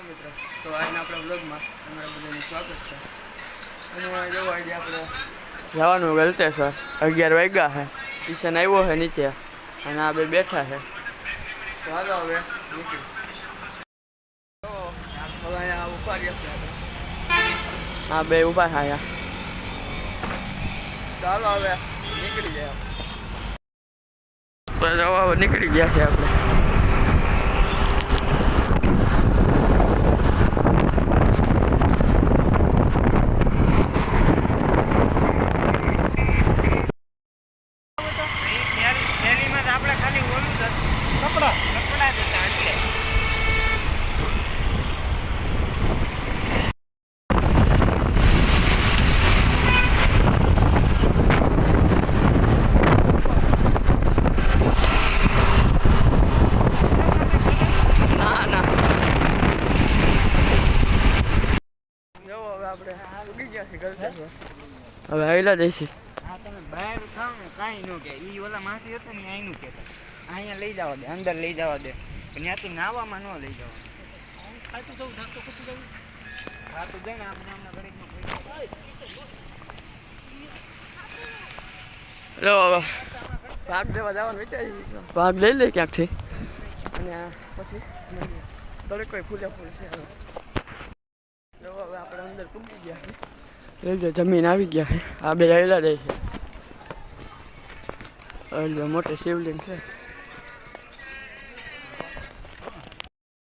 મિત્રો તો આજના આપણા બ્લોગમાં તમારા બધાનું સ્વાગત છે અને જોવા આજે આપણે જવાનું ગલતેશ્વર 11 વાગ્યા છે કિશન આવ્યો છે નીચે અને આ બે બેઠા છે તો હાલો હવે નીકળી તો હવે અહીંયા ઊભા રહ્યા છે આ બે ઊભા છે અહીંયા તો હાલો હવે નીકળી જાય તો હવે નીકળી ગયા છે આપણે હવે આવેલા જઈશી તમે બહાર ખાવ ને કાંઈ ન કે ઈ ઓલા માસી હતો ને અહીંનું કહેતા અહીંયા લઈ જવા દે અંદર લઈ જવા દે પણ ત્યાંથી નાવામાં ન લઈ જવા ખાતું જવું ખાતું ખુશું જવું ખાતું જઈને આપણે આમના ઘરે ભાગ દેવા જવાનું વિચારી ભાગ લઈ લે ક્યાંકથી અને પછી દરેક કોઈ ફૂલે ફૂલ છે હવે આપણે અંદર પૂગી ગયા છે જમીન આવી ગયા છે આ બે આવેલા જાય છે એટલે મોટી શિવલિંગ છે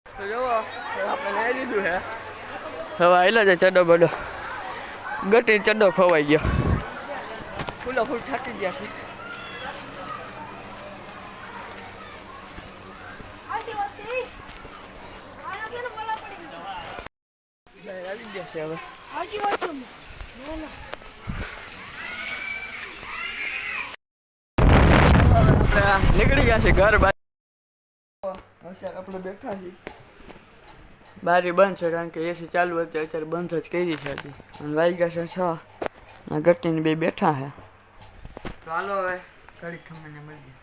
તો જોવો આપણે લઈ લીધું છે હવે આવેલા જાય ચડો બડો ગટી ચડો ખવાઈ ગયો ફૂલો ફૂલ થાકી ગયા છે આવી ગયા છે હવે નીકળી ગયા છે ઘર અત્યારે આપણે બેઠા છીએ બારી બંધ છે કારણ કે એસી ચાલુ હતી અત્યારે બંધ જ કરી છે હજી અને વાગ્યા છે 6 ગટ્ટીને બે બેઠા છે તો હાલો હવે ઘડી ખમીને મળીએ